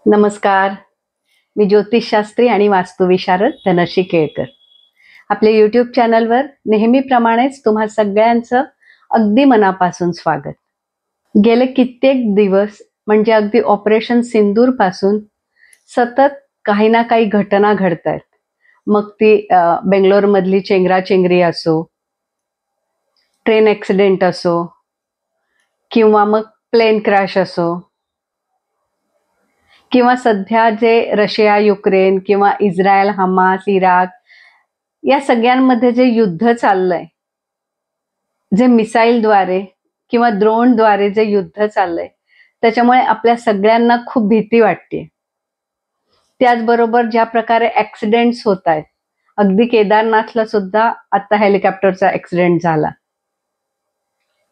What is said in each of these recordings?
नमस्कार. मी ज्योतिषशास्त्री आणि वास्तुविशारद धनश्री केळकर. आपल्या यूट्यूब चॅनलवर नेहमीप्रमाणेच तुम्हा सगळ्यांचं अगदी मनापासून स्वागत. गेले कित्येक दिवस म्हणजे अगदी ऑपरेशन सिंदूर पासून सतत काही ना काही घटना घडत आहेत. मग ती बेंगलोरमधली चेंगराचेंगरी असो, ट्रेन ॲक्सिडेंट असो, किंवा मग प्लेन क्रॅश असो, किंवा सध्या जे रशिया युक्रेन किंवा इस्रायल हमास इराक या सगळ्यांमध्ये जे युद्ध चाललंय, जे मिसाईलद्वारे किंवा ड्रोनद्वारे जे युद्ध चाललंय, त्याच्यामुळे आपल्या सगळ्यांना खूप भीती वाटते. त्याचबरोबर ज्या प्रकारे ॲक्सिडेंट्स होत आहेत, अगदी केदारनाथला सुद्धा आता हेलिकॉप्टरचा ॲक्सिडेंट झाला.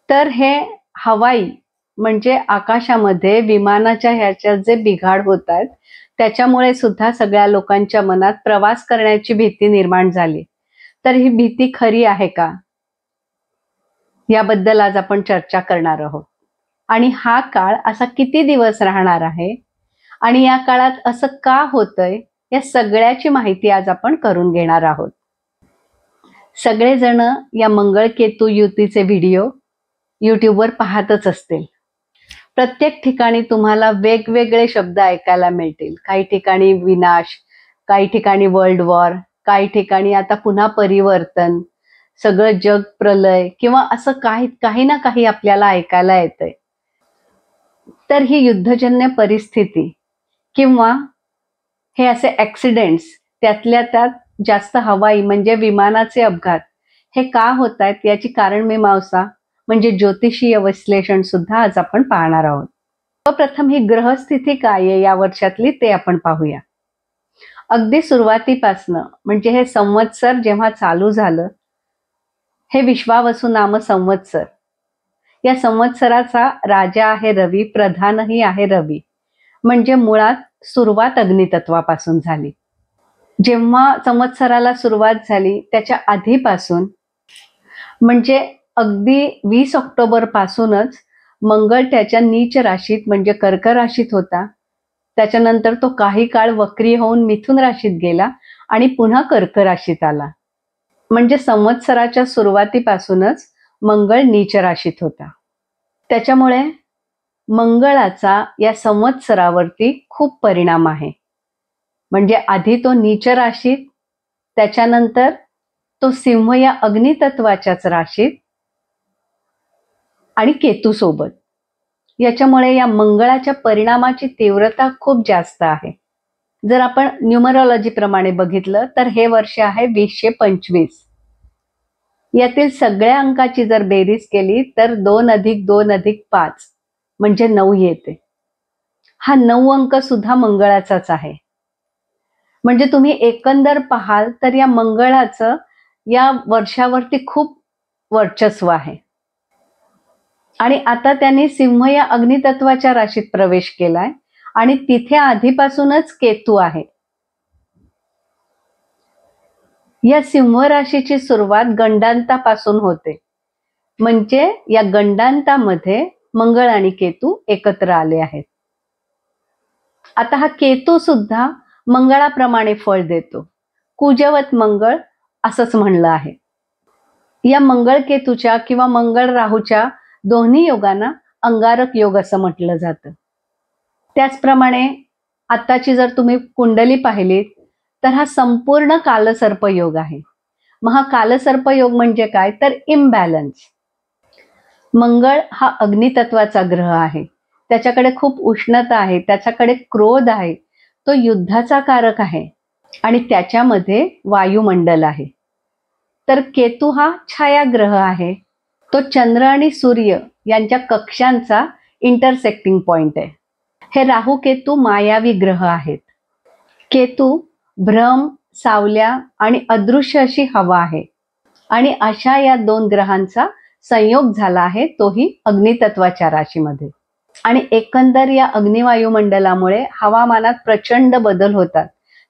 तर हे हवाई म्हणजे आकाशामध्ये विमानाच्या ह्याच्यात जे बिघाड होत आहेत, त्याच्यामुळे सुद्धा सगळ्या लोकांच्या मनात प्रवास करण्याची भीती निर्माण झाली. तर ही भीती खरी आहे का, याबद्दल आज आपण चर्चा करणार आहोत. आणि हा काळ असा किती दिवस राहणार आहे आणि या काळात असं का होतंय, या सगळ्याची माहिती आज आपण करून घेणार आहोत. सगळेजण या मंगळ केतू युतीचे व्हिडिओ यूट्यूबवर पाहतच असतील. प्रत्येक ठिकाणी तुम्हाला वेगवेगळे शब्द ऐकायला मिळतील. काही ठिकाणी विनाश, काही ठिकाणी वर्ल्ड वॉर, काही ठिकाणी आता पुन्हा परिवर्तन, सगळं जग प्रलय, किंवा असं काही ना काही आपल्याला ऐकायला येतंय. तर ही युद्धजन्य परिस्थिती किंवा हे असे ॲक्सिडेंट्स, त्यातल्या त्यात जास्त हवाई म्हणजे विमानाचे अपघात हे का होत आहेत, याची कारणमीमांसा म्हणजे ज्योतिषीय विश्लेषण सुद्धा आज आपण पाहणार आहोत. प्रथम ही ग्रहस्थिती काय आहे या वर्षातली ते आपण पाहूया. अगदी सुरुवातीपासनं म्हणजे हे संवत्सर जेव्हा चालू झालं, हे विश्वावसु नाम संवत्सर. या संवत्सराचा राजा आहे रवी, प्रधानही आहे रवी. म्हणजे मुळात सुरुवात अग्नितत्वापासून झाली. जेव्हा संवत्सराला सुरुवात झाली त्याच्या आधीपासून म्हणजे अगदी 20 ऑक्टोबर पासूनच मंगळ त्याच्या नीच राशीत म्हणजे कर्क राशीत होता. त्याच्यानंतर तो काही काळ वक्री होऊन मिथुन राशीत गेला आणि पुन्हा कर्क राशीत आला. म्हणजे संवत्सराच्या सुरुवातीपासूनच मंगळ नीच राशीत होता. त्याच्यामुळे मंगळाचा या संवत्सरावरती खूप परिणाम आहे. म्हणजे आधी तो नीच राशीत, त्याच्यानंतर तो सिंह या अग्नितत्वाच्याच राशीत आणि केतू सोबत. याच्यामुळे या मंगळाच्या परिणामाची तीव्रता खूप जास्त आहे. जर आपण न्यूमरॉलॉजी प्रमाणे बघितलं तर हे वर्ष आहे 2025. यातील सगळ्या अंकाची जर बेरीज केली तर 2 + 2 + 5 म्हणजे 9 येते. हा 9 अंक सुद्धा मंगळाचाच आहे. म्हणजे तुम्ही एकंदर पाहाल तर या मंगळाचं या वर्षावरती खूप वर्चस्व आहे. आणि आता त्यांनी सिंह या अग्नितत्वाच्या राशीत प्रवेश केलाय आणि तिथे आधीपासूनच केतू आहे. या सिंह राशीची सुरुवात गंडांतापासून होते. म्हणजे या गंडांतामध्ये मंगळ आणि केतू एकत्र आले आहेत. आता हा केतू सुद्धा मंगळाप्रमाणे फळ देतो. कुजवत मंगळ असंच म्हणलं आहे. या मंगळ केतूच्या किंवा मंगळ राहूच्या दोन्ही योगांना अंगारक योग असं म्हटलं जातं. त्याचप्रमाणे आताची जर तुम्ही कुंडली पाहिलीत तर हा संपूर्ण कालसर्प योग आहे. मग हा कालसर्प योग म्हणजे काय, तर इम्बॅलन्स. मंगळ हा अग्नितत्वाचा ग्रह आहे. त्याच्याकडे खूप उष्णता आहे, त्याच्याकडे क्रोध आहे, तो युद्धाचा कारक आहे आणि त्याच्यामध्ये वायुमंडल आहे. तर केतू हा छायाग्रह आहे. तो चंद्र आणि सूर्य यांच्या कक्षांचा इंटरसेक्टिंग पॉइंट आहे. हे राहू केतू मायावी ग्रह आहेत. केतू भ्रम, सावल्या आणि अदृश्य अशी हवा आहे. आणि अशा या 2 ग्रहांचा संयोग झाला आहे, तोही अग्नितत्वाच्या राशीमध्ये. आणि एकंदर या अग्निवायुमंडलामुळे हवामानात प्रचंड बदल होतात.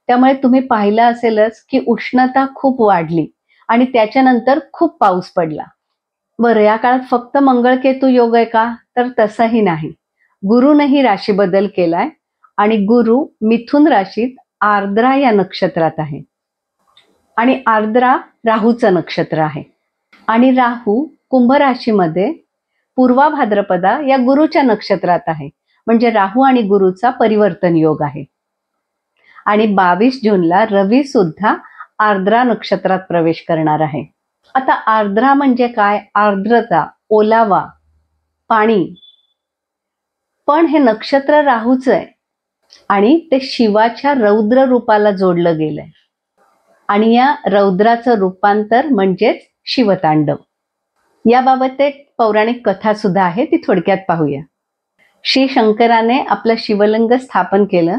त्यामुळे तुम्ही पाहिलं असेलच की उष्णता खूप वाढली आणि त्याच्यानंतर खूप पाऊस पडला. बरं, या काळात फक्त मंगळ केतू योग आहे का, तर तसंही नाही. गुरुनही राशी बदल केलाय आणि गुरु मिथुन राशीत आर्द्रा या नक्षत्रात आहे आणि आर्द्रा राहूचं नक्षत्र आहे आणि राहू कुंभ राशीमध्ये पूर्वा भाद्रपदा या गुरुच्या नक्षत्रात आहे. म्हणजे राहू आणि गुरुचा परिवर्तन योग आहे. आणि 22 जूनला रवी सुद्धा आर्द्रा नक्षत्रात प्रवेश करणार आहे. आता आर्द्रा म्हणजे काय? आर्द्रता, ओलावा, पाणी. पण हे नक्षत्र राहूचं आहे आणि ते शिवाच्या रौद्र रूपाला जोडलं गेलंय आणि या रौद्राचं रूपांतर म्हणजेच शिवतांडव. याबाबत एक पौराणिक कथा सुद्धा आहे, ती थोडक्यात पाहूया. श्री शंकराने आपलं शिवलिंग स्थापन केलं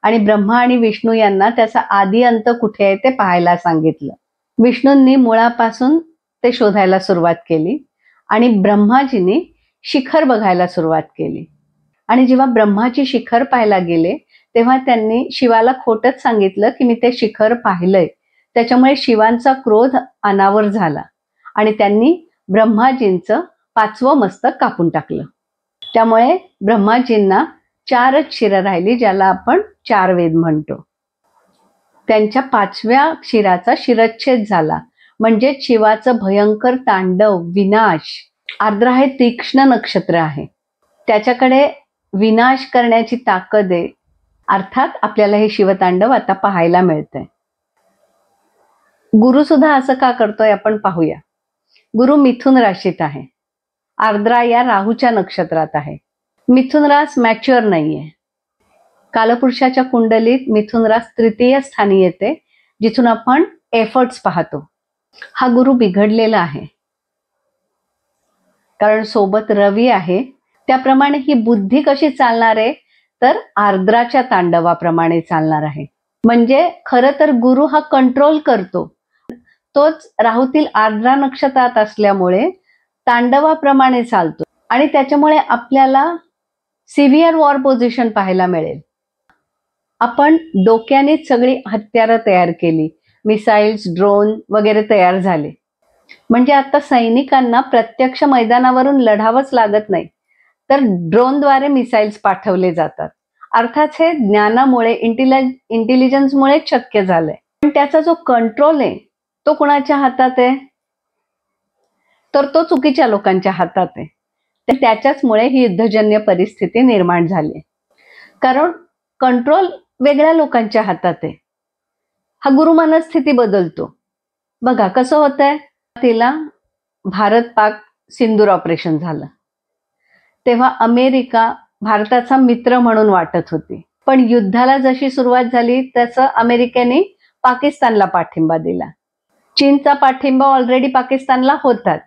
आणि ब्रह्मा आणि विष्णू यांना त्याचा आदी अंत कुठे आहे ते पाहायला सांगितलं. विष्णूंनी मुळापासून ते शोधायला सुरुवात केली आणि ब्रह्माजींनी शिखर बघायला सुरुवात केली. आणि जेव्हा ब्रह्माजी शिखर पाहायला गेले तेव्हा त्यांनी शिवाला खोटच सांगितलं की मी ते शिखर पाहिलंय. त्याच्यामुळे शिवांचा क्रोध अनावर झाला आणि त्यांनी ब्रह्माजींचं 5वं मस्तक कापून टाकलं. त्यामुळे ब्रह्माजींना 4च शिरं राहिली, ज्याला आपण 4 वेद म्हणतो. त्यांच्या 5व्या शिराचा शिरच्छेद झाला. म्हणजे शिवाचं भयंकर तांडव, विनाश. आर्द्रा हे तीक्ष्ण नक्षत्र आहे, त्याच्याकडे विनाश करण्याची ताकद आहे. अर्थात आपल्याला हे शिवतांडव आता पाहायला मिळतंय. गुरु सुद्धा असं का करतोय आपण पाहूया. गुरु मिथुन राशीत आहे, आर्द्रा या राहूच्या नक्षत्रात आहे. मिथुन रास मॅच्युअर नाहीये. कालपुरुषाच्या कुंडलीत मिथुन रास 3य स्थानी येते, जिथून आपण एफर्ट्स पाहतो. हा गुरु बिघडलेला आहे कारण सोबत रवी आहे. त्याप्रमाणे ही बुद्धी कशी चालणार आहे तर आर्द्राच्या तांडवाप्रमाणे चालणार आहे. म्हणजे खरं तर गुरु हा कंट्रोल करतो, तोच राहूतील आर्द्रा नक्षत्रात असल्यामुळे तांडवाप्रमाणे चालतो आणि त्याच्यामुळे आपल्याला सिव्हिअर वॉर पोझिशन पाहायला मिळेल. आपण डोक्यानेच सगळी हत्यारं तयार केली, मिसाईल्स, ड्रोन वगैरे तयार झाले. म्हणजे आता सैनिकांना प्रत्यक्ष मैदानावरून लढावंच लागत नाही, तर ड्रोनद्वारे मिसाईल्स पाठवले जातात. अर्थात हे ज्ञानामुळे, इंटेलिजन्समुळे शक्य झालंय. पण त्याचा जो कंट्रोल आहे तो कुणाच्या हातात आहे तर तो चुकीच्या लोकांच्या हातात आहे. त्याच्याचमुळे ही युद्धजन्य परिस्थिती निर्माण झाली. कारण कंट्रोल वेगळ्या लोकांच्या हातात आहे. हा गुरु मनस्थिती बदलतो. बघा कसं होतंय. तिला भारत पाक सिंदूर ऑपरेशन झालं तेव्हा अमेरिका भारताचा मित्र म्हणून वाटत होती, पण युद्धाला जशी सुरुवात झाली तसं अमेरिकेने पाकिस्तानला पाठिंबा दिला. चीनचा पाठिंबा ऑलरेडी पाकिस्तानला होताच.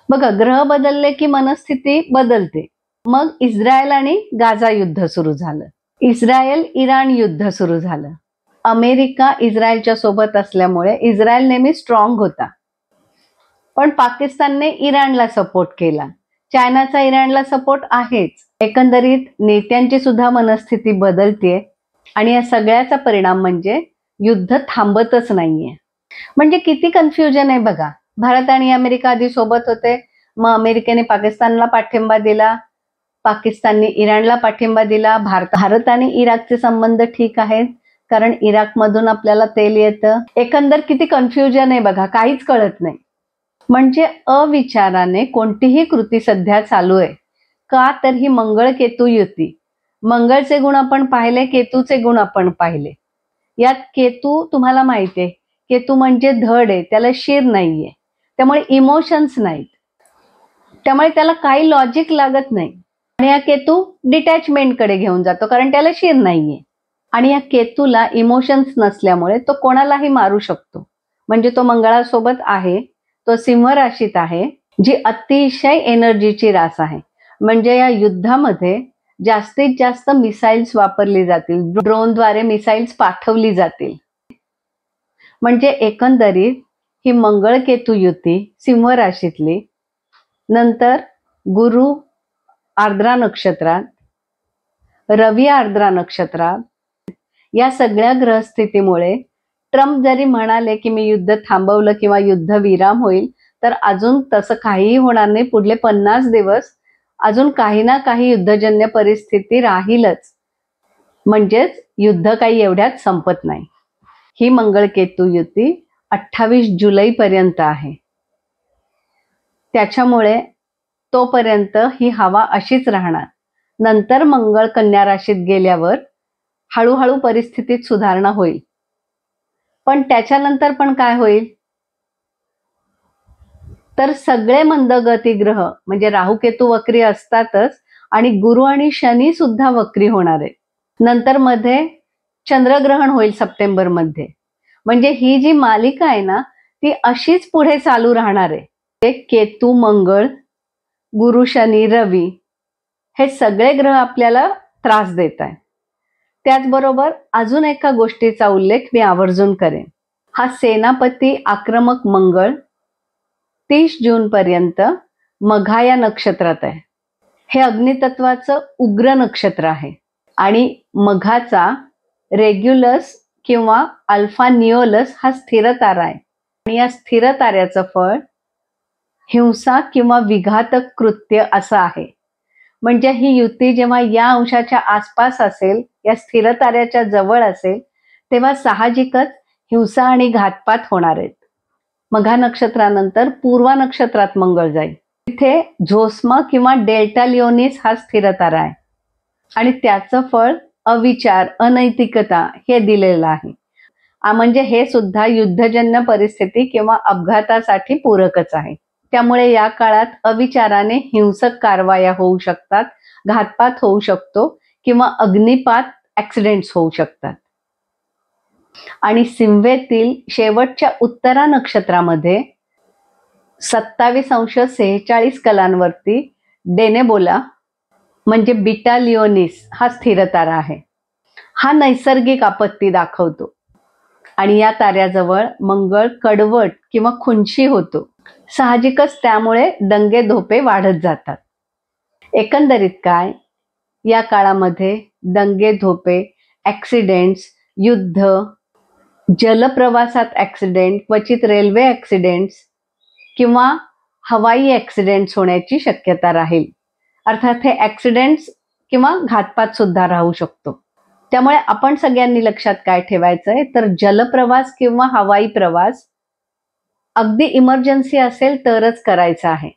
बघा ग्रह बदलले की मनस्थिती बदलते. मग इस्रायल आणि गाझा युद्ध सुरू झालं, इस्रायल इराण युद्ध सुरू झालं. अमेरिका इस्रायलच्या सोबत असल्यामुळे इस्रायल नेहमी स्ट्रॉंग होता, पण पाकिस्तानने इराणला सपोर्ट केला. चायनाचा इराणला सपोर्ट आहेच. एकंदरीत नेत्यांची सुद्धा मनस्थिती बदलतेय आणि या सगळ्याचा परिणाम म्हणजे युद्ध थांबतच नाहीये. म्हणजे किती कन्फ्युजन आहे बघा. भारत आणि अमेरिका आधी सोबत होते, मग अमेरिकेने पाकिस्तानला पाठिंबा दिला, पाकिस्तानने इराणला पाठिंबा दिला. भारत आणि इराकचे संबंध ठीक आहेत कारण इराकमधून आपल्याला तेल येतं. एकंदर किती कन्फ्युजन आहे बघा, काहीच कळत नाही. म्हणजे अविचाराने कोणतीही कृती सध्या चालू आहे. का तर ही मंगळ केतू युती. मंगळचे गुण आपण पाहिले, केतूचे गुण आपण पाहिले. यात केतू तुम्हाला माहिती आहे, केतू म्हणजे धड आहे, त्याला शिर नाहीये, त्यामुळे इमोशन्स नाहीत, त्यामुळे त्याला काही लॉजिक लागत नाही. आणि या केतू डिटॅचमेंट कडे घेऊन जातो कारण त्याला शिर नाहीये. आणि या केतूला इमोशन्स नसल्यामुळे तो कोणालाही मारू शकतो. म्हणजे तो मंगळासोबत आहे, तो सिंह राशीत आहे, जी अतिशय एनर्जीची रास आहे. म्हणजे या युद्धामध्ये जास्तीत जास्त मिसाईल्स वापरली जातील, ड्रोनद्वारे मिसाईल्स पाठवली जातील. म्हणजे एकंदरीत ही मंगळ केतू युती सिंह राशीतली, नंतर गुरु आर्द्रा नक्षत्रात, रवी आर्द्रा नक्षत्रात, या सगळ्या ग्रहस्थितीमुळे ट्रम्प जरी म्हणाले की मी युद्ध थांबवलं किंवा युद्ध विराम होईल, तर अजून तसं काहीही होणार नाही. पुढले 50 दिवस अजून काही ना काही युद्धजन्य परिस्थिती राहीलच. म्हणजेच युद्ध काही एवढ्यात संपत नाही. ही मंगळ केतू युती 28 जुलै पर्यंत आहे. त्याच्यामुळे तोपर्यंत ही हवा अशीच राहणार. नंतर मंगळ कन्या राशीत गेल्यावर हळूहळू परिस्थितीत सुधारणा होईल. पण त्याच्यानंतर पण काय होईल, तर सगळे मंदगती ग्रह म्हणजे राहू केतू वक्री असतातच आणि गुरु आणि शनी सुद्धा वक्री होणार आहे. नंतर मध्ये चंद्रग्रहण होईल सप्टेंबर मध्ये. म्हणजे ही जी मालिका आहे ना ती अशीच पुढे चालू राहणार आहे. केतू, मंगळ, गुरु, शनी, रवी हे सगळे ग्रह आपल्याला त्रास देत आहेत. त्याचबरोबर अजून एका गोष्टीचा उल्लेख मी आवर्जून करेन. हा सेनापती आक्रमक मंगळ 30 जून पर्यंत मघा या नक्षत्रात आहे. हे अग्नितत्वाचं उग्र नक्षत्र आहे आणि मघाचा रेग्युलस किंवा अल्फा निओलस हा स्थिर तारा आहे. आणि या स्थिर ताऱ्याचं फळ हिंसा किंवा विघातक कृत्य असं आहे. म्हणजे ही युती जेव्हा या अंशाच्या आसपास असेल, या स्थिर ताऱ्याच्या जवळ असेल, तेव्हा साहजिकच हिंसा आणि घातपात होणार आहेत. मघा नक्षत्रानंतर पूर्वा नक्षत्रात मंगळ जाईल. तिथे झोस्मा किंवा डेल्टा लिओनिस हा स्थिर तारा आहे आणि त्याचं फळ अविचार, अनैतिकता हे दिलेलं आहे. म्हणजे हे सुद्धा युद्धजन्य परिस्थिती किंवा अपघातासाठी पूरकच आहे. त्यामुळे या काळात अविचाराने हिंसक कारवाया होऊ शकतात, घातपात होऊ शकतो किंवा अग्निपात, ऍक्सिडेंट्स होऊ शकतात. आणि सिंहेतील शेवटच्या उत्तरा नक्षत्रामध्ये 27°46 कलांवरती डेनेबोला म्हणजे बीटा लिओनिस हा स्थिर तारा आहे. हा नैसर्गिक आपत्ती दाखवतो आणि या ताऱ्याजवळ मंगळ कडवट किंवा खुंची होतो. साहजिकच त्यामुळे दंगे धोपे वाढत जातात. एकंदरीत काय, या काळामध्ये दंगे धोपे, ऍक्सिडेंट्स, युद्ध, जलप्रवासात ऍक्सिडेंट, क्वचित रेल्वे ऍक्सिडेंट्स किंवा हवाई ऍक्सिडेंट्स होण्याची शक्यता राहील. अर्थात हे ऍक्सिडेंट्स किंवा घातपात सुद्धा राहू शकतो. त्यामुळे आपण सगळ्यांनी लक्षात काय ठेवायचंय, तर जलप्रवास किंवा हवाई प्रवास अगदी इमर्जन्सी असेल तरच करायचा आहे.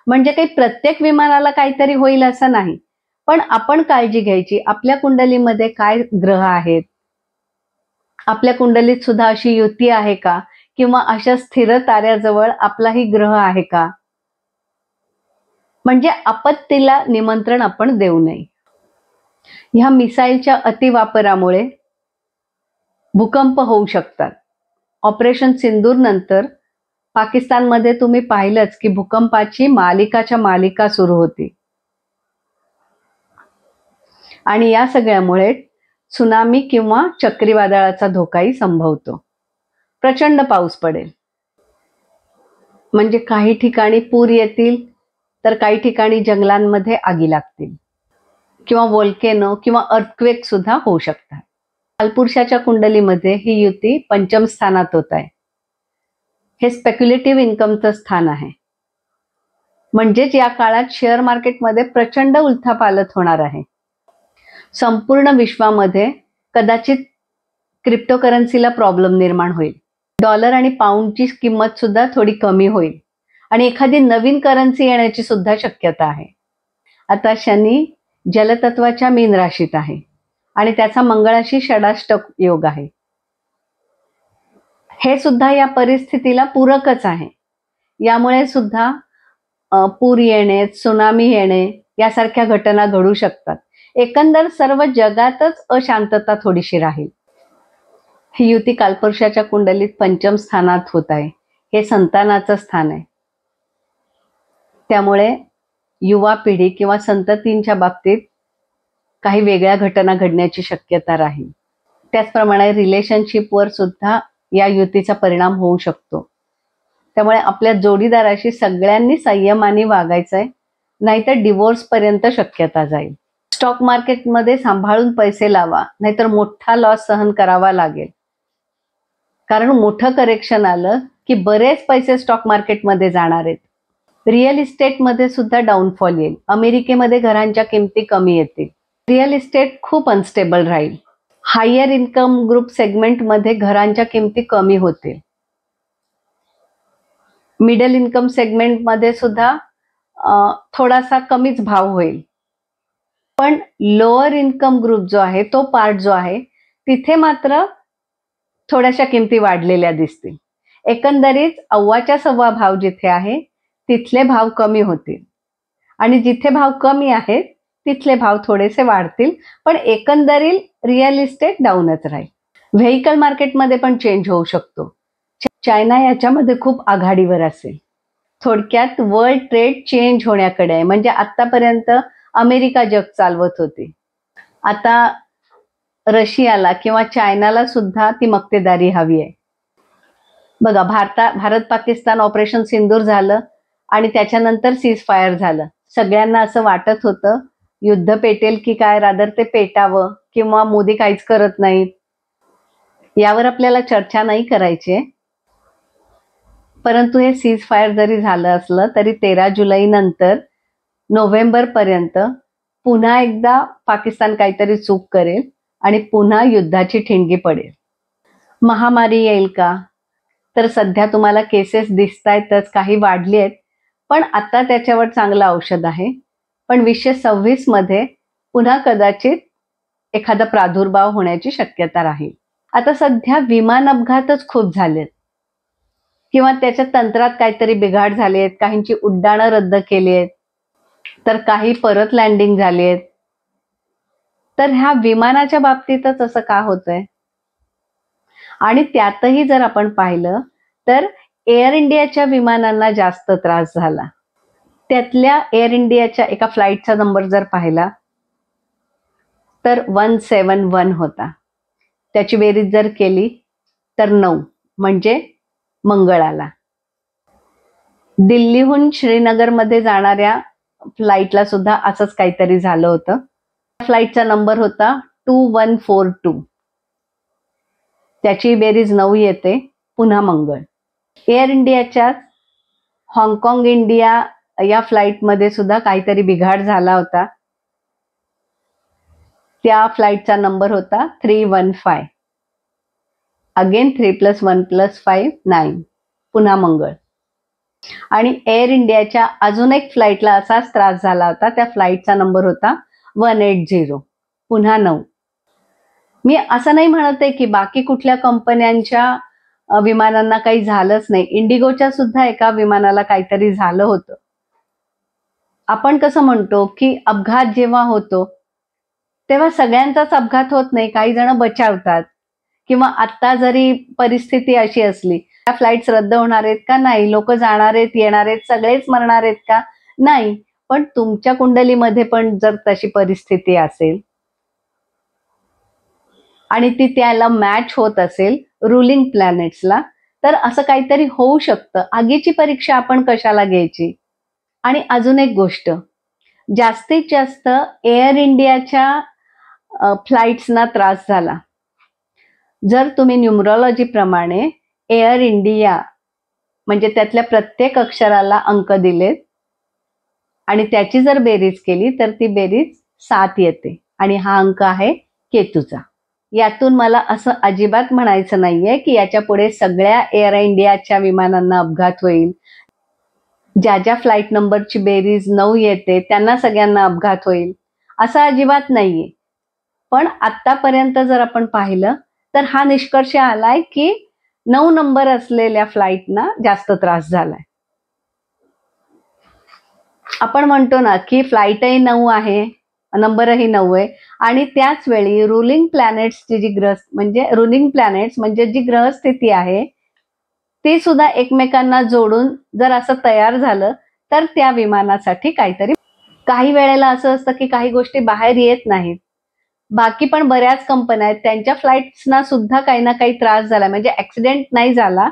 म्हणजे काही प्रत्येक विमानाला काहीतरी होईल असं नाही, पण आपण काळजी घ्यायची. आपल्या कुंडलीमध्ये काय ग्रह आहेत, आपल्या कुंडलीत सुद्धा अशी युती आहे का, किंवा अशा स्थिर ताऱ्याजवळ आपलाही ग्रह आहे का, म्हणजे आपत्तीला निमंत्रण आपण देऊ नये. ह्या मिसाईलच्या अतिवापरामुळे भूकंप होऊ शकतात. ऑपरेशन सिंदूर नंतर पाकिस्तानमध्ये तुम्ही पाहिलंच की भूकंपाची मालिकाच्या मालिका सुरू होती आणि या सगळ्यामुळे त्सुनामी किंवा चक्रीवादळाचा धोकाही संभवतो. प्रचंड पाऊस पडेल, म्हणजे काही ठिकाणी पूर येतील, तर काही ठिकाणी जंगलांमध्ये आगी लागतील किंवा वोल्केनो किंवा अर्थक्वेक सुद्धा होऊ शकतात. कालपुरुषाच्या कुंडलीमध्ये ही युती पंचम स्थानात होत आहे. हे स्पेक्युलेटिव्ह इन्कमचं स्थान आहे. म्हणजेच या काळात शेअर मार्केटमध्ये प्रचंड उलथापालथ होणार आहे. संपूर्ण विश्वामध्ये कदाचित क्रिप्टोकरन्सीला प्रॉब्लेम निर्माण होईल. डॉलर आणि पाऊंडची किंमत सुद्धा थोडी कमी होईल आणि एखादी नवीन करन्सी येण्याची सुद्धा शक्यता आहे. आता शनी जलतत्वाच्या मीन राशीत आहे आणि त्याचा मंगळाशी षडाष्टक योग आहे. हे सुद्धा या परिस्थितीला पूरकच आहे. यामुळे सुद्धा पूर येणे, त्सुनामी येणे यासारख्या घटना घडू शकतात. एकंदर सर्व जगातच अशांतता थोडीशी राहील. ही युती कालपुरुषाच्या कुंडलीत पंचम स्थानात होत आहे. हे संतानाचं स्थान आहे. त्यामुळे युवा पिढी किंवा संततींच्या बाबतीत काही वेगळ्या घटना घडण्याची शक्यता राहील. त्याचप्रमाणे रिलेशनशिपवर सुद्धा या युतीचा परिणाम होऊ शकतो. त्यामुळे आपल्या जोडीदाराशी सगळ्यांनी संयमाने वागायचंय, नाहीतर डिवोर्स पर्यंत शक्यता जाईल. स्टॉक मार्केटमध्ये सांभाळून पैसे लावा, नाहीतर मोठा लॉस सहन करावा लागेल. कारण मोठं करेक्शन आलं की बरेच पैसे स्टॉक मार्केटमध्ये जाणार आहेत. रिअल इस्टेटमध्ये सुद्धा डाऊनफॉल येईल. अमेरिकेमध्ये घरांच्या किमती कमी येतील. रिअल इस्टेट खूप अनस्टेबल राहील. हायर इन्कम ग्रुप सेगमेंटमध्ये घरांच्या किमती कमी होतील. मिडल इन्कम सेगमेंटमध्ये सुद्धा थोडासा कमीच भाव होईल. पण लोअर इन्कम ग्रुप जो आहे, तो पार्ट जो आहे, तिथे मात्र थोड्याशा किमती वाढलेल्या दिसतील. एकंदरीत 1.25 भाव जिथे आहे तिथले भाव कमी होतील आणि जिथे भाव कमी आहेत तिथले भाव थोडेसे वाढतील. पण एकंदरीत रिअल इस्टेट डाऊनच राहील. व्हेइकल मार्केटमध्ये पण चेंज होऊ शकतो. चायना याच्यामध्ये खूप आघाडीवर असेल. थोडक्यात वर्ल्ड ट्रेड चेंज होण्याकडे आहे. म्हणजे आतापर्यंत अमेरिका जग चालवत होती, आता रशियाला किंवा चायनाला सुद्धा ती मक्तेदारी हवी आहे. बघा, भारत पाकिस्तान ऑपरेशन सिंदूर झालं आणि त्याच्यानंतर सीज फायर झालं. सगळ्यांना असं वाटत होतं युद्ध पेटेल की काय, रादर ते पेटावं किंवा मोदी काहीच करत नाहीत. यावर आपल्याला चर्चा नाही करायची. परंतु हे सीज फायर जरी झालं असलं तरी 13 जुलै नंतर नोव्हेंबर पर्यंत पुन्हा एकदा पाकिस्तान काहीतरी चूक करेल आणि पुन्हा युद्धाची ठिणगी पडेल. महामारी येईल का? तर सध्या तुम्हाला केसेस दिसतायतच, काही वाढली आहेत, पण आता त्याच्यावर चांगलं औषध आहे. पण 2026 मध्ये पुन्हा कदाचित एखादा प्रादुर्भाव होण्याची शक्यता राहील. आता सध्या विमान अपघातच खूप झालेत किंवा त्याच्या तंत्रात काहीतरी बिघाड झाले आहेत. काहींची उड्डाणं रद्द केली आहेत, तर काही परत लँडिंग झाली आहेत. तर ह्या विमानाच्या बाबतीतच असं का होतंय? आणि त्यातही जर आपण पाहिलं तर एअर इंडियाच्या विमानांना जास्त त्रास झाला. त्यातल्या एअर इंडियाच्या एका फ्लाईटचा नंबर जर पाहिला तर 171 होता. त्याची बेरीज जर केली तर 9, म्हणजे मंगळाला. दिल्लीहून श्रीनगरमध्ये जाणाऱ्या फ्लाईटला सुद्धा असंच काहीतरी झालं होतं. फ्लाईटचा नंबर होता 2142. त्याची बेरीज 9 येते, पुन्हा मंगळ. एअर इंडियाच्या हाँगकाँग इंडिया या फ्लाईटमध्ये सुद्धा काहीतरी बिघाड झाला होता. त्या फ्लाईटचा नंबर होता 315. अगेन 3 + 1 + 5 9, पुन्हा मंगळ. आणि एअर इंडियाच्या अजून एक फ्लाईटला असाच त्रास झाला होता. त्या फ्लाईटचा नंबर होता 180, पुन्हा 9. मी असं नाही म्हणत आहे की बाकी कुठल्या कंपन्यांच्या विमानांना काही झालंच नाही. इंडिगोच्या सुद्धा एका विमानाला काहीतरी झालं होतं. आपण कसं म्हणतो की अपघात जेव्हा होतो तेव्हा सगळ्यांचाच अपघात होत नाही, काही जण बचावतात. किंवा आता जरी परिस्थिती अशी असली, त्या फ्लाईट्स रद्द होणार आहेत का? नाही. लोक जाणार आहेत, येणार आहेत, सगळेच मरणार आहेत का? नाही. पण तुमच्या कुंडलीमध्ये पण जर तशी परिस्थिती असेल आणि ती त्याला मॅच होत असेल रुलिंग प्लॅनेट्सला, तर असं काहीतरी होऊ शकतं. आगीची परीक्षा आपण कशाला घ्यायची? आणि अजून एक गोष्ट, जास्तीत जास्त एअर इंडियाच्या फ्लाईट्सना त्रास झाला. जर तुम्ही न्यूमरॉलॉजी प्रमाणे एअर इंडिया म्हणजे त्यातल्या प्रत्येक अक्षराला अंक दिलेत आणि त्याची जर बेरीज केली तर ती बेरीज 7 येते आणि हा अंक आहे केतूचा. यातून मला असं अजिबात म्हणायचं नाहीये की याच्या पुढे सगळ्या एअर इंडियाच्या विमानांना अपघात होईल. ज्या ज्या फ्लाईट नंबरची बेरीज 9 येते त्यांना सगळ्यांना अपघात होईल, असं अजिबात नाहीये. पण आतापर्यंत जर आपण पाहिलं तर हा निष्कर्ष आलाय की 9 नंबर असलेल्या फ्लाईटना जास्त त्रास झालाय. आपण म्हणतो ना की फ्लाईटही 9 आहे, नंबरही 9 आहे आणि त्याच वेळी रुलिंग प्लॅनेट्सची जी रुलिंग प्लॅनेट्स म्हणजे जी ग्रहस्थिती आहे ती सुद्धा एकमेकांना जोडून जर असं तयार झालं तर त्या विमानासाठी काहीतरी. काही वेळेला असं असतं की काही गोष्टी बाहेर येत नाहीत. बाकी पण बऱ्याच कंपन्या आहेत त्यांच्या फ्लाईट्सना सुद्धा काही ना काही त्रास झाला, म्हणजे ऍक्सिडेंट नाही झाला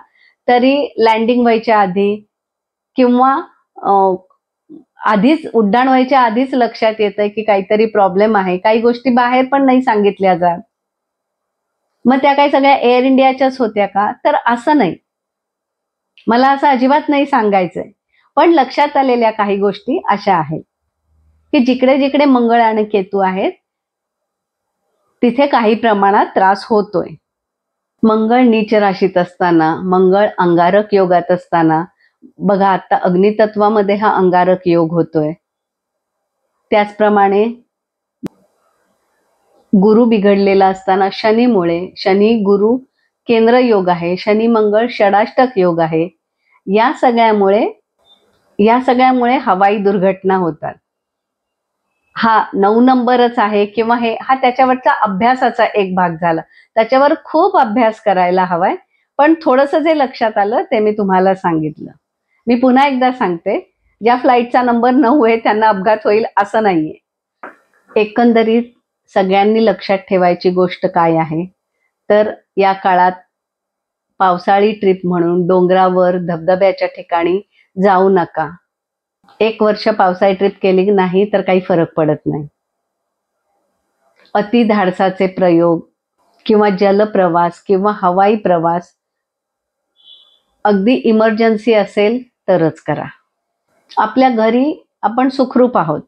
तरी लँडिंग व्हायच्या आधी किंवा आधीच उड्डाण व्हायच्या आधीच लक्षात येतंय की काहीतरी प्रॉब्लेम आहे. काही गोष्टी बाहेर पण नाही सांगितल्या जात. मग त्या काही सगळ्या एअर इंडियाच्याच होत्या का? तर असं नाही, मला असं अजिबात नाही सांगायचंय. पण लक्षात आलेल्या काही गोष्टी अशा आहेत की जिकडे जिकडे मंगळ आणि केतू आहेत तिथे काही प्रमाणात त्रास होतोय. मंगळ नीच राशीत असताना, मंगळ अंगारक योगात असताना, बघा आता अग्नितत्वामध्ये हा अंगारक योग होतोय. त्याचप्रमाणे गुरु बिघडलेला असताना शनीमुळे, शनी गुरु केंद्र योग आहे, शनी मंगळ षडाष्टक योग आहे. या सगळ्यामुळे हवाई दुर्घटना होतात. हा 9 नंबरच आहे किंवा हा त्याच्यावरचा अभ्यासाचा एक भाग झाला. त्याच्यावर खूप अभ्यास करायला हवाय, पण थोडंसं जे लक्षात आलं ते मी तुम्हाला सांगितलं. मी पुन्हा एकदा सांगते, ज्या फ्लाईटचा नंबर 9 आहे त्यांना अपघात होईल असं नाहीये. एकंदरीत सगळ्यांनी लक्षात ठेवायची गोष्ट काय आहे, तर या काळात पावसाळी ट्रिप म्हणून डोंगरावर धबधब्याच्या ठिकाणी जाऊ नका. 1 वर्ष पावसाळी ट्रिप केली नाही तर काही फरक पडत नाही. अति धाडसाचे प्रयोग किंवा जलप्रवास किंवा हवाई प्रवास अगदी इमर्जन्सी असेल तरच करा. आपल्या घरी आपण सुखरूप आहोत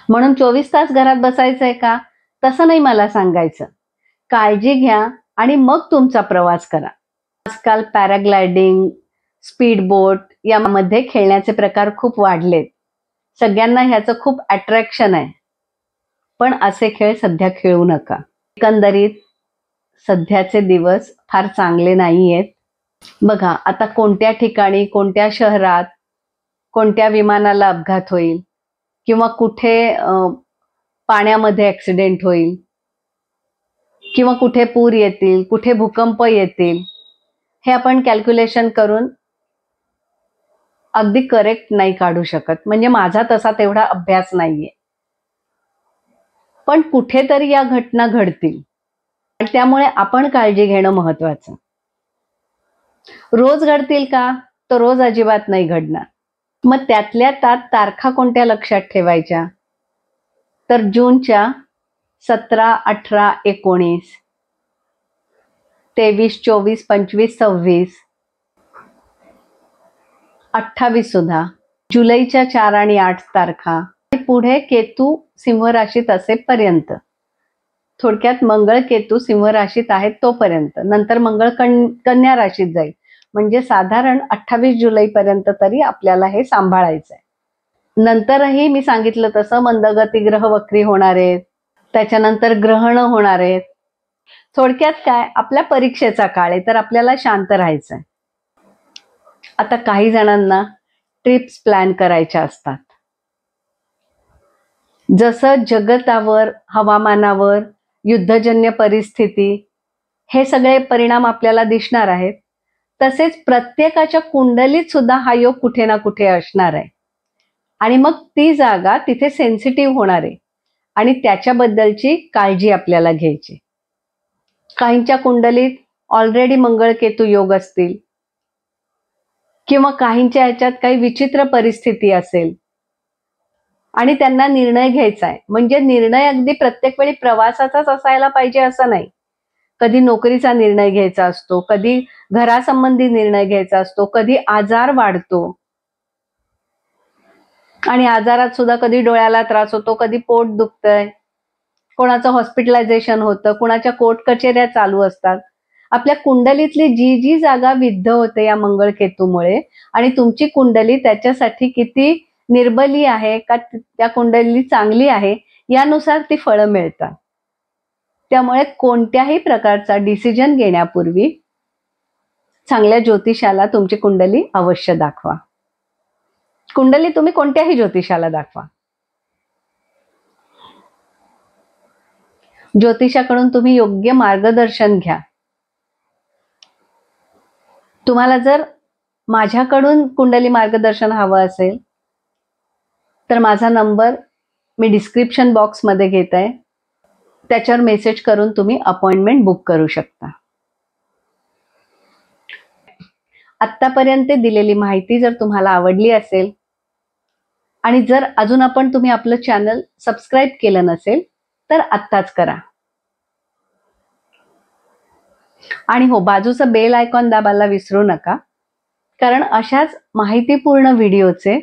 म्हणून 24 तास घरात बसायचंय का, तसं नाही मला सांगायचं. काळजी घ्या आणि मग तुमचा प्रवास करा. आजकाल पॅराग्लायडिंग, स्पीड बोट यामध्ये खेळण्याचे प्रकार खूप वाढलेत. सगळ्यांना ह्याचं खूप अट्रॅक्शन आहे, पण असे खेळ सध्या खेळू नका. एकंदरीत सध्याचे दिवस फार चांगले नाहीयेत. बघा आता कोणत्या ठिकाणी, कोणत्या शहरात, कोणत्या विमानाला अपघात होईल किंवा कुठे पाण्यामध्ये ऍक्सिडेंट होईल किंवा कुठे पूर येतील, कुठे भूकंप येतील, हे आपण कॅल्क्युलेशन करून अगदी करेक्ट नाही काढू शकत. म्हणजे माझा तसा तेवढा अभ्यास नाहीये, पण कुठेतरी या घटना घडतील आणि त्यामुळे आपण काळजी घेणं महत्वाचं. रोज घडतील का, तर रोज अजिबात नाही घडणार. मग त्यातल्या त्यात तारखा कोणत्या लक्षात ठेवायच्या, तर जूनच्या 17, 18, 19, 23, 24, 25, 26, 28 सुद्धा, जुलैच्या 4 आणि 8 तारखा आणि पुढे केतू सिंह राशीत असेपर्यंत. थोडक्यात मंगळ केतू सिंह राशीत आहेत तोपर्यंत. नंतर मंगळ कन्या राशीत जाईल. म्हणजे साधारण 28 जुलैपर्यंत तरी आपल्याला हे सांभाळायचं आहे. नंतरही मी सांगितलं तसं मंदगती ग्रह वक्री होणार आहेत, त्याच्यानंतर ग्रहण होणार आहेत. थोडक्यात काय, आपल्या परीक्षेचा काळ आहे तर आपल्याला शांत राहायचं आहे. आता काही जणांना ट्रिप्स प्लॅन करायच्या असतात. जसं जगतावर, हवामानावर, युद्धजन्य परिस्थिती हे सगळे परिणाम आपल्याला दिसणार आहेत, तसेच प्रत्येकाच्या कुंडलीत सुद्धा हा योग कुठे ना कुठे असणार आहे आणि मग ती जागा तिथे सेन्सिटिव्ह होणार आहे आणि त्याच्याबद्दलची काळजी आपल्याला घ्यायची. काहींच्या कुंडलीत ऑलरेडी मंगळ केतू योग असतील किंवा काहींच्या ह्याच्यात काही विचित्र परिस्थिती असेल आणि त्यांना निर्णय घ्यायचा आहे. म्हणजे निर्णय अगदी प्रत्येक वेळी प्रवासाचाच असायला पाहिजे असं नाही. कधी नोकरीचा निर्णय घ्यायचा असतो, कधी घरासंबंधी निर्णय घ्यायचा असतो, कधी आजार वाढतो आणि आजारात सुद्धा कधी डोळ्याला त्रास होतो, कधी पोट दुखतंय, कोणाचं हॉस्पिटलायझेशन होतं, कोणाच्या कोर्ट कचेऱ्या चालू असतात. आपल्या कुंडलीतली जी जी जागा विद्ध होते या मंगळ केतूमुळे आणि तुमची कुंडली त्याच्यासाठी किती निर्बली आहे का त्या कुंडली चांगली आहे यानुसार ती फळं मिळतात. त्यामुळे कोणत्याही प्रकारचा डिसिजन घेण्यापूर्वी चांगल्या ज्योतिषाला तुमची कुंडली अवश्य दाखवा. कुंडली तुम्ही कोणत्याही ज्योतिषाला दाखवा. ज्योतिषाकडून तुम्ही योग्य मार्गदर्शन घ्या. तुम्हाला जर माझ्याकडून कुंडली मार्गदर्शन हवं असेल तर माझा नंबर मी डिस्क्रिप्शन बॉक्समध्ये घेत आहे, त्याच्यावर मेसेज करून तुम्ही अपॉइंटमेंट बुक करू शकता. आत्तापर्यंत दिलेली माहिती जर तुम्हाला आवडली असेल आणि जर अजून तुम्ही आपलं चॅनल सबस्क्राईब केलं नसेल तर आत्ताच करा. आणि हो, बाजूचं बेल आयकॉन दाबायला विसरू नका, कारण अशाच माहितीपूर्ण व्हिडिओचे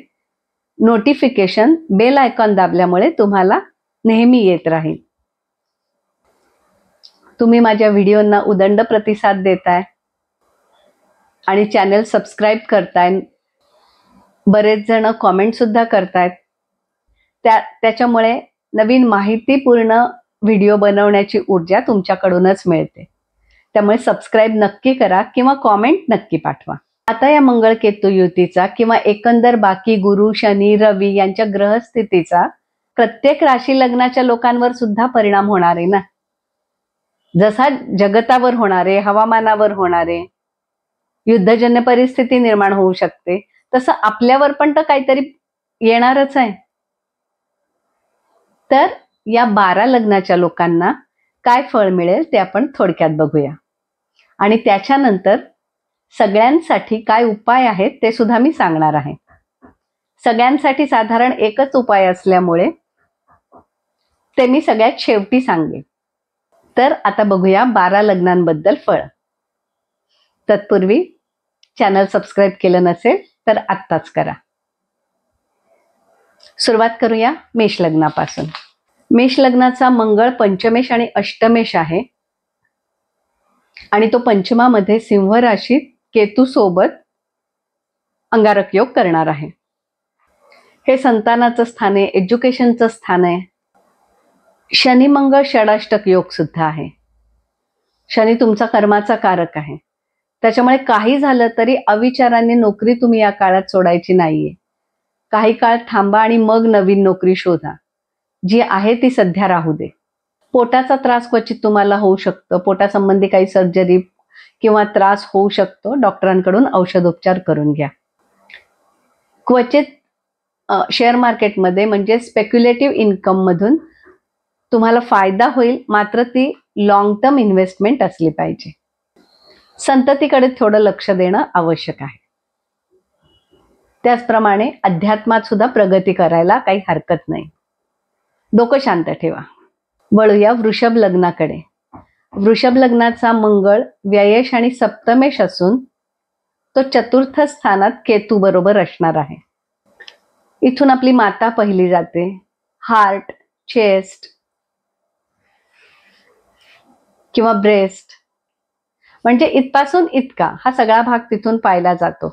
नोटिफिकेशन बेल आयकॉन दाबल्यामुळे तुम्हाला नेहमी येत राहील. तुम्ही माझ्या व्हिडिओंना उदंड प्रतिसाद देताय आणि चॅनल सबस्क्राईब करताय. बरेच जण कॉमेंट सुद्धा करतायत. त्याच्यामुळे नवीन माहितीपूर्ण व्हिडिओ बनवण्याची ऊर्जा तुमच्याकडूनच मिळते. त्यामुळे सबस्क्राईब नक्की करा किंवा कॉमेंट नक्की पाठवा. आता या मंगळ केतू युतीचा किंवा एकंदर बाकी गुरु, शनी, रवी यांच्या ग्रहस्थितीचा प्रत्येक राशी लग्नाच्या लोकांवर सुद्धा परिणाम होणार आहे ना. जसा जगतावर होणारे, हवामानावर होणारे, युद्धजन्य परिस्थिती निर्माण होऊ शकते, तसं आपल्यावर पण तर काहीतरी येणारच आहे. तर या 12 लग्नाच्या लोकांना काय फळ मिळेल ते आपण थोडक्यात बघूया. आणि त्याच्यानंतर सगळ्यांसाठी काय उपाय आहेत ते सुद्धा मी सांगणार आहे. सगळ्यांसाठी साधारण एकच उपाय असल्यामुळे ते मी सगळ्यात शेवटी सांगेन. तर आता बघूया 12 लग्नांबद्दल फळ. तत्पूर्वी चॅनल सबस्क्राईब केलं नसेल तर आत्ताच करा. सुरुवात करूया मेष लग्नापासून. मेष लग्नाचा मंगळ पंचमेश आणि अष्टमेश आहे आणि तो पंचमामध्ये सिंह राशीत केतू सोबत अंगारक योग करणार आहे. हे संतानाचं स्थान आहे, एज्युकेशनचं स्थान आहे. शनी मंगळ षडाष्टक योग सुद्धा आहे. शनी तुमचा कर्माचा कारक आहे. त्याच्यामुळे काही झालं तरी अविचाराने नोकरी तुम्ही या काळात सोडायची नाहीये. काही काळ थांबा आणि मग नवीन नोकरी शोधा. जी आहे ती सध्या राहू दे. पोटाचा त्रास क्वचित तुम्हाला होऊ शकतो. पोटासंबंधी काही सर्जरी किंवा त्रास होऊ शकतो. डॉक्टरांकडून औषधोपचार करून घ्या. क्वचित शेअर मार्केटमध्ये म्हणजे स्पेक्युलेटिव्ह इन्कम मधून तुम्हाला फायदा होईल, मात्र ती लॉंग टर्म इन्व्हेस्टमेंट असली पाहिजे. संततीकडे थोडं लक्ष देणं आवश्यक आहे. त्याचप्रमाणे अध्यात्मात सुद्धा प्रगती करायला काही हरकत नाही. डोकं शांत ठेवा. वळूया वृषभ लग्नाकडे. वृषभ लग्नाचा मंगळ व्ययेश आणि सप्तमेश असून तो चतुर्थ स्थानात केतू बरोबर असणार आहे. इथून आपली माता पहिली जाते. हार्ट, चेस्ट किंवा ब्रेस्ट म्हणजे इथपासून इतका हा सगळा भाग तिथून पाहिला जातो.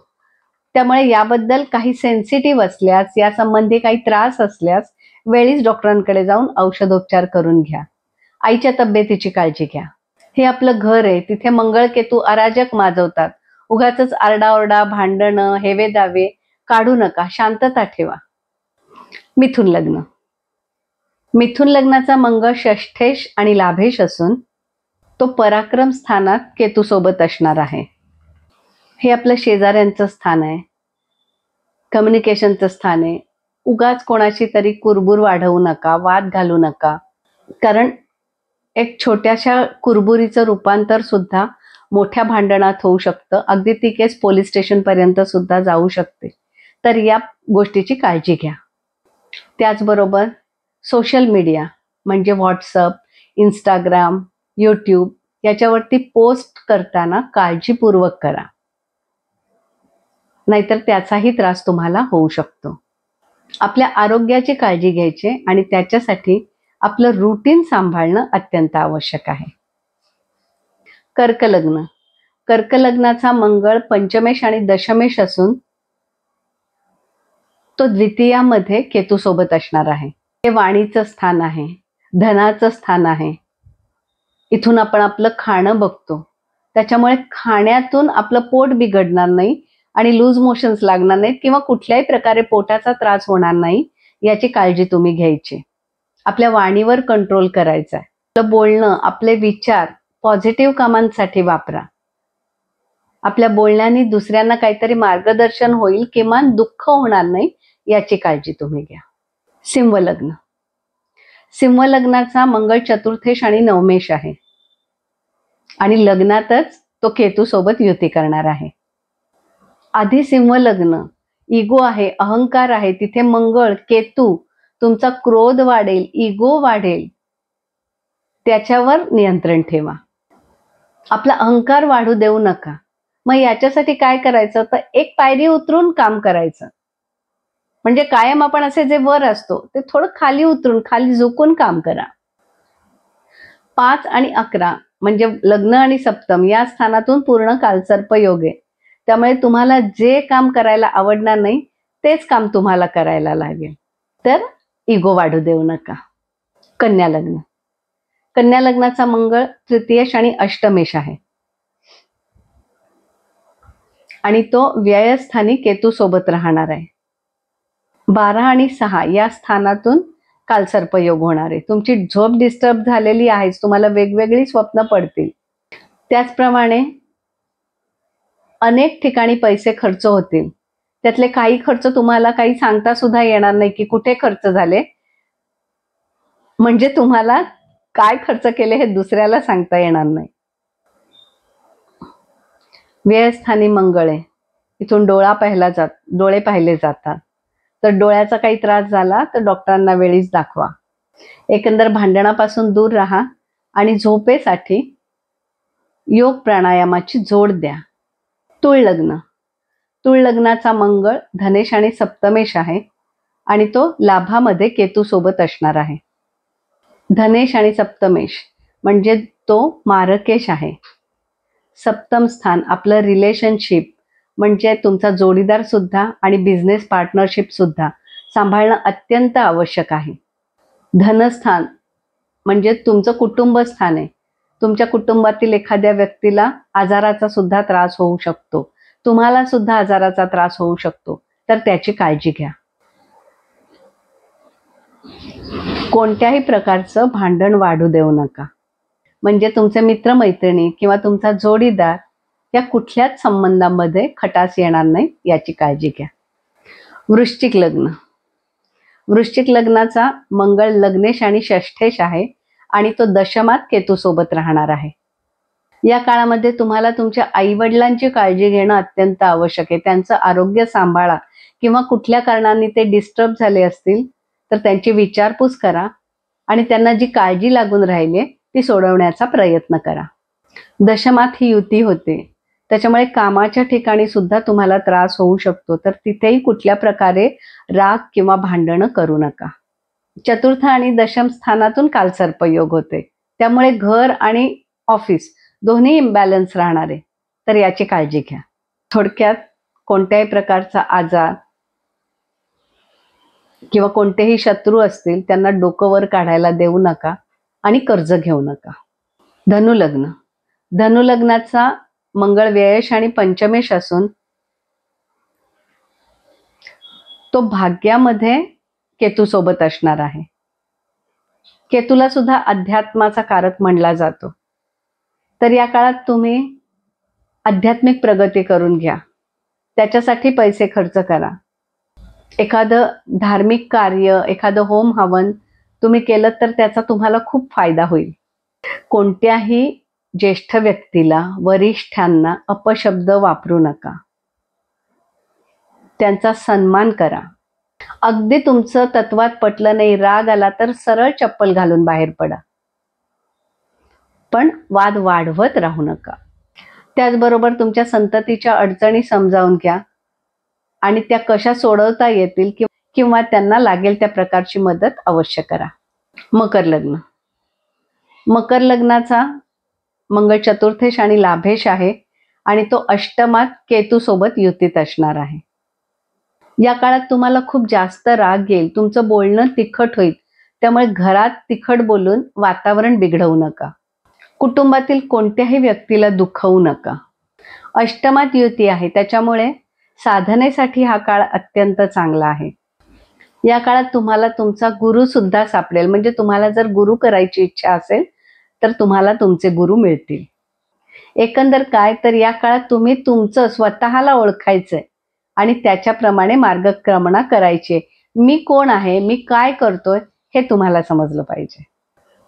त्यामुळे याबद्दल काही सेन्सिटिव्ह असल्यास, या संबंधी काही त्रास असल्यास वेळीच डॉक्टरांकडे जाऊन औषधोपचार करून घ्या. आईच्या तब्येतीची काळजी घ्या. हे आपलं घर आहे, तिथे मंगळ केतू अराजक माजवतात. उगाचच आरडाओरडा, भांडणं, हेवे दावे काढू नका. शांतता ठेवा. मिथुन लग्न. मिथुन लग्नाचा मंगळ षष्ठेश आणि लाभेश असून तो पराक्रम स्थानात केतू सोबत असणार आहे. हे आपलं शेजाऱ्यांचं स्थान आहे, कम्युनिकेशनचं स्थान आहे. उगाच कोणाशी तरी कुरबुर वाढवू नका, वाद घालू नका. कारण एक छोट्याशा कुरबुरीचं रूपांतर सुद्धा मोठ्या भांडणात होऊ शकतं. अगदी ती केस पोलीस स्टेशन पर्यंत सुद्धा जाऊ शकते. तर या गोष्टीची काळजी घ्या. त्याचबरोबर सोशल मीडिया म्हणजे व्हॉट्सअप, इंस्टाग्राम, यूट्यूब याच्यावरती पोस्ट करताना काळजीपूर्वक करा, नाहीतर त्याचाही त्रास तुम्हाला होऊ शकतो. आपल्या आरोग्याची काळजी घ्यायची आणि त्याच्यासाठी आपलं रुटीन सांभाळणं अत्यंत आवश्यक आहे. कर्क लग्न. कर्क लग्नाचा मंगळ पंचमेश आणि दशमेश असून तो द्वितीयामध्ये केतू सोबत असणार आहे. हे वाणीचं स्थान आहे, धनाचं स्थान आहे. इथून आपण आपलं खाणं बघतो. त्याच्यामुळे खाण्यातून आपलं पोट बिघडणार नाही आणि लूज मोशन्स लागणार नाहीत किंवा कुठल्याही प्रकारे पोटाचा त्रास होणार नाही याची काळजी तुम्ही घ्यायची. आपल्या वाणीवर कंट्रोल करायचा आहे. आपलं बोलणं, आपले विचार पॉझिटिव्ह कामांसाठी वापरा. आपल्या बोलण्याने दुसऱ्यांना काहीतरी मार्गदर्शन होईल, किमान दुःख होणार नाही याची काळजी तुम्ही घ्या. सिंह लग्न. सिंह लग्नाचा मंगळ चतुर्थेश आणि नवमेश आहे आणि लग्नातच तो केतू सोबत युती करणार आहे. आधी सिंह लग्न, इगो आहे, अहंकार आहे. तिथे मंगळ केतू, तुमचा क्रोध वाढेल, इगो वाढेल. त्याच्यावर नियंत्रण ठेवा. आपला अहंकार वाढू देऊ नका. मग याच्यासाठी काय करायचं, तर एक पायरी उतरून काम करायचं. म्हणजे कायम आपण असे जे वर असतो ते थोडं खाली उतरून, खाली झुकून काम करा. 5 आणि 11 म्हणजे लग्न आणि सप्तम या स्थानातून पूर्ण कालसर्प योग आहे. त्यामुळे तुम्हाला जे काम करायला आवडणार नाही तेच काम तुम्हाला करायला लागेल. तर इगो वाढू देऊ नका. कन्या लग्न. कन्या लग्नाचा मंगळ तृतीयेश आणि अष्टमेश आहे आणि तो व्ययस्थानी केतू सोबत राहणार आहे. 12 आणि 6 या स्थानातून कालसर्प योग होणार आहे. तुमची झोप डिस्टर्ब झालेली आहे, तुम्हाला वेगवेगळी स्वप्न पडतील. त्याचप्रमाणे अनेक ठिकाणी पैसे खर्च होतील. त्यातले काही खर्च तुम्हाला काही सांगता सुद्धा येणार नाही की कुठे खर्च झाले. म्हणजे तुम्हाला काय खर्च केले हे दुसऱ्याला सांगता येणार नाही. व्ययस्थानी मंगळ आहे. इथून डोळे पाहिले जातात. तर डोळ्याचा काही त्रास झाला तर डॉक्टरांना वेळीच दाखवा. एकंदर भांडणापासून दूर राहा आणि झोपेसाठी योग प्राणायामाची जोड द्या. तुळ लग्न. तुळ लग्नाचा मंगळ धनेश आणि सप्तमेश आहे आणि तो लाभामध्ये केतू सोबत असणार आहे. धनेश आणि सप्तमेश म्हणजे तो मारकेश आहे. सप्तम स्थान आपलं रिलेशनशिप म्हणजे तुमचा जोडीदार सुद्धा आणि बिझनेस पार्टनरशिप सुद्धा सांभाळणं अत्यंत आवश्यक आहे. धनस्थान म्हणजे तुमचं कुटुंब स्थान आहे. तुमच्या कुटुंबातील एखाद्या व्यक्तीला आजाराचा सुद्धा त्रास होऊ शकतो. तुम्हाला सुद्धा आजाराचा त्रास होऊ शकतो, तर त्याची काळजी घ्या. कोणत्याही प्रकारचं भांडण वाढू देऊ नका. म्हणजे तुमचे मित्रमैत्रिणी किंवा तुमचा जोडीदार या कुठल्याच संबंधामध्ये खटास येणार नाही याची काळजी घ्या. वृश्चिक लग्न. वृश्चिक लग्नाचा मंगळ लग्नेश आणि षष्ठेश आहे आणि तो दशमात केतू सोबत राहणार आहे. या काळामध्ये तुम्हाला तुमच्या आईवडिलांची काळजी घेणं अत्यंत आवश्यक आहे. त्यांचं आरोग्य सांभाळा किंवा कुठल्या कारणाने ते डिस्टर्ब झाले असतील तर त्यांची विचारपूस करा आणि त्यांना जी काळजी लागून राहिली ती सोडवण्याचा प्रयत्न करा. दशमात ही युती होते, त्याच्यामुळे कामाच्या ठिकाणी सुद्धा तुम्हाला त्रास होऊ शकतो, तर तिथेही कुठल्या प्रकारे राग किंवा भांडणं करू नका. चतुर्थ आणि दशम स्थानातून कालसर्प योग होते, त्यामुळे घर आणि ऑफिस दोन्ही इम्बॅलन्स राहणार आहे, तर याची काळजी घ्या. थोडक्यात कोणत्याही प्रकारचा आजार किंवा कोणतेही शत्रू असतील त्यांना डोकं वर काढायला देऊ नका आणि कर्ज घेऊ नका. धनुलग्न. धनुलग्नाचा मंगळ व्ययेश आणि पंचमेश असून तो भाग्यामध्ये केतू सोबत असणार आहे. केतूला सुद्धा अध्यात्माचा कारक म्हणला जातो, तर या काळात तुम्ही आध्यात्मिक प्रगती करून घ्या. त्याच्यासाठी पैसे खर्च करा. एखादं धार्मिक कार्य, एखादं होम हवन तुम्ही केलं तर त्याचा तुम्हाला खूप फायदा होईल. कोणत्याही ज्येष्ठ व्यक्तीला, वरिष्ठांना अपशब्द वापरू नका. त्यांचा सन्मान करा. अगदी तुमचं तत्वात पटलं नाही, राग आला तर सरळ चप्पल घालून बाहेर पडा, पण वाद वाढवत राहू नका. त्याचबरोबर तुमच्या संततीच्या अडचणी समजावून घ्या आणि त्या कशा सोडवता येतील किंवा त्यांना लागेल त्या प्रकारची मदत अवश्य करा. मकर लग्न. मकर लग्नाचा मंगळ चतुर्थेश आणि लाभेश आहे आणि तो अष्टमात केतू सोबत युतीत असणार आहे. या काळात तुम्हाला खूप जास्त राग येईल, तुमचं बोलणं तिखट होईल, त्यामुळे घरात तिखट बोलून वातावरण बिघडवू नका. कुटुंबातील कोणत्याही व्यक्तीला दुखवू नका. अष्टमात युती आहे, त्याच्यामुळे साधनेसाठी हा काळ अत्यंत चांगला आहे. या काळात तुम्हाला तुमचा गुरु सुद्धा सापडेल. म्हणजे तुम्हाला जर गुरु करायची इच्छा असेल तर तुम्हाला तुमचे गुरु मिळतील. एकंदर काय तर या काळात तुम्ही तुमचं स्वतःला ओळखायचंय आणि त्याच्याप्रमाणे मार्गक्रमणा करायची. मी कोण आहे, मी काय करतोय हे तुम्हाला समजलं पाहिजे.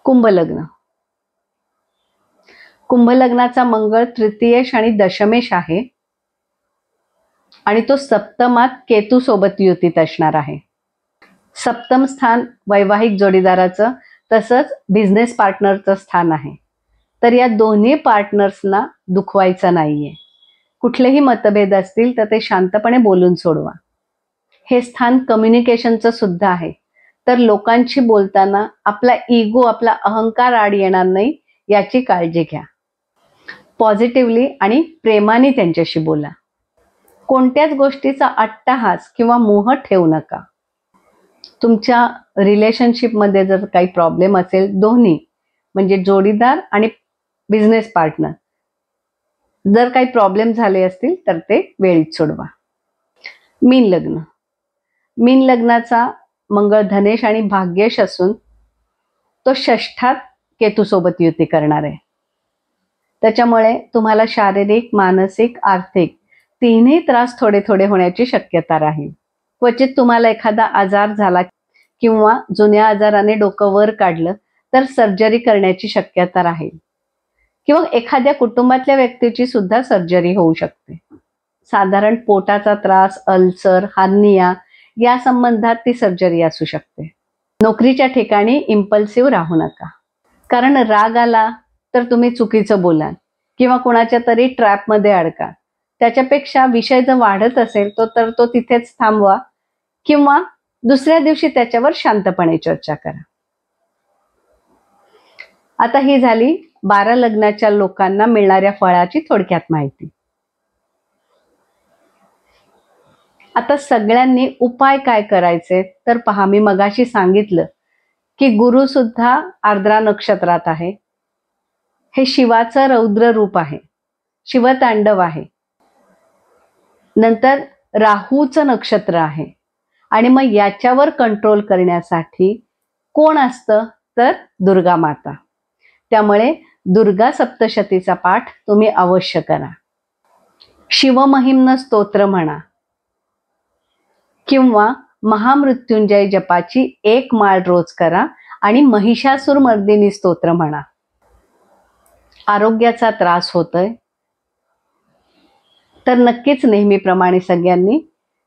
कुंभ लग्न. कुंभ लग्नाचा मंगळ तृतीयेश आणि दशमेश आहे आणि तो सप्तमात केतू सोबत युतीत असणार आहे. सप्तम स्थान वैवाहिक जोडीदाराचं तसंच बिझनेस पार्टनरचं स्थान आहे, तर या दोन्ही पार्टनर्सना दुखवायचं नाहीये. कुठलेही मतभेद असतील तर ते शांतपणे बोलून सोडवा. हे स्थान कम्युनिकेशनचं सुद्धा आहे, तर लोकांशी बोलताना आपला इगो, आपला अहंकार आड येणार नाही याची काळजी घ्या. पॉझिटिव्हली आणि प्रेमाने त्यांच्याशी बोला. कोणत्याच गोष्टीचा अट्टहास किंवा मोह ठेवू नका. तुमच्या रिलेशनशिपमध्ये जर काही प्रॉब्लेम असेल, दोन्ही म्हणजे जोडीदार आणि बिझनेस पार्टनर जर काही प्रॉब्लेम झाले असतील तर ते वेळीच सोडवा. मीन लग्न. मीन लग्नाचा मंगळ धनेश आणि भाग्येश असून तो षष्ठात केतूसोबत युती करणार आहे. त्याच्यामुळे तुम्हाला शारीरिक, मानसिक, आर्थिक तिन्ही त्रास थोडे थोडे होण्याची शक्यता राहील. क्वचित तुम्हाला एखादा आजार झाला किंवा जुन्या आजाराने डोकं वर काढलं तर सर्जरी करण्याची शक्यता राहील किंवा एखाद्या कुटुंबातल्या व्यक्तीची सुद्धा सर्जरी होऊ शकते. साधारण पोटाचा त्रास, अल्सर, हार्निया या संबंधात ती सर्जरी असू शकते. नोकरीच्या ठिकाणी इम्पल्सिव्ह राहू नका, कारण राग आला तर तुम्ही चुकीचं बोलाल किंवा कोणाच्या तरी ट्रॅपमध्ये अडका. त्याच्यापेक्षा विषय जर वाढत असेल तर तो तिथेच थांबवा किंवा दुसऱ्या दिवशी त्याच्यावर शांतपणे चर्चा करा. आता ही झाली 12 लग्नाच्या लोकांना मिळणाऱ्या फळाची थोडक्यात माहिती. आता सगळ्यांनी उपाय काय करायचे तर पहा, मी मगाशी सांगितलं की गुरु सुद्धा आर्द्रा नक्षत्रात आहे. हे शिवाचं रौद्र रूप आहे, शिवतांडव आहे. नंतर राहूचं नक्षत्र आहे आणि मग याच्यावर कंट्रोल करण्यासाठी कोण असतं तर दुर्गा माता. त्यामुळे दुर्गा सप्तशतीचा पाठ तुम्ही अवश्य करा. शिवमहिम्न स्तोत्र म्हणा किंवा महामृत्युंजय जपाची 1 माळ रोज करा आणि महिषासुर मर्दिनी स्तोत्र म्हणा. आरोग्याचा त्रास होतोय तर नक्कीच नेहमीप्रमाणे सगळ्यांनी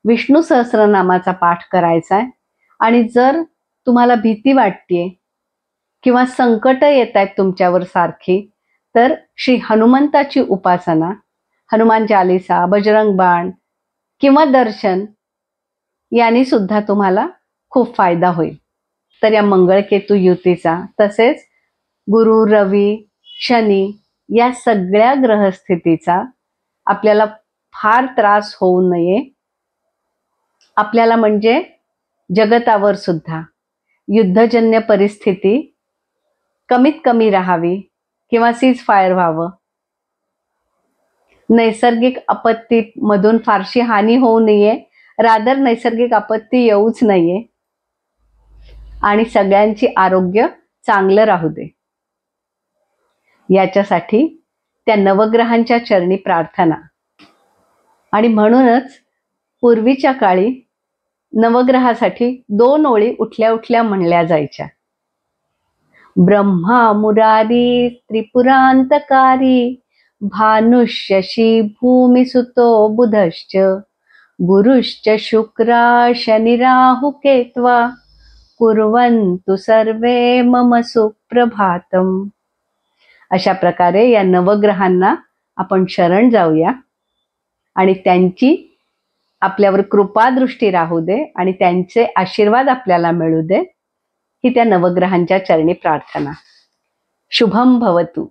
विष्णू सहस्रनामाचा पाठ करायचा आहे. आणि जर तुम्हाला भीती वाटतेय किंवा संकट येत आहेत तुमच्यावर सारखी, तर श्री हनुमंताची उपासना, हनुमान चालीसा, बजरंग बाण किंवा दर्शन यांनी सुद्धा तुम्हाला खूप फायदा होईल. तर या मंगळकेतू युतीचा, तसेच गुरु, रवी, शनी या सगळ्या ग्रहस्थितीचा आपल्याला फार त्रास होऊ नये, आपल्याला म्हणजे जगतावर सुद्धा युद्धजन्य परिस्थिती कमीत कमी राहावी किंवा सीज फायर व्हावं, नैसर्गिक आपत्ती मधून फारशी हानी होऊ नये, रादर नैसर्गिक आपत्ती येऊच नाहीये आणि सगळ्यांची आरोग्य चांगलं राहू दे, याच्यासाठी त्या नवग्रहांच्या चरणी प्रार्थना. आणि म्हणूनच पूर्वीच्या काळी नवग्रहासाठी 2 ओळी उठल्या उठल्या म्हणल्या जायच्या. ब्रह्मा मुरारी त्रिपुरांतकारी भानुष्यशी भूमिसुतो बुधश्च गुरुश्च शुक्रा शनिराहु केत्वा कुर्वन्तु सर्वे मम सुप्रभातम. अशा प्रकारे या नवग्रहांना आपण शरण जाऊया आणि त्यांची आपल्यावर कृपा दृष्टी राहू दे आणि त्यांचे आशीर्वाद आपल्याला मिळू दे, ही त्या नवग्रहांच्या चरणी प्रार्थना. शुभम भवतु.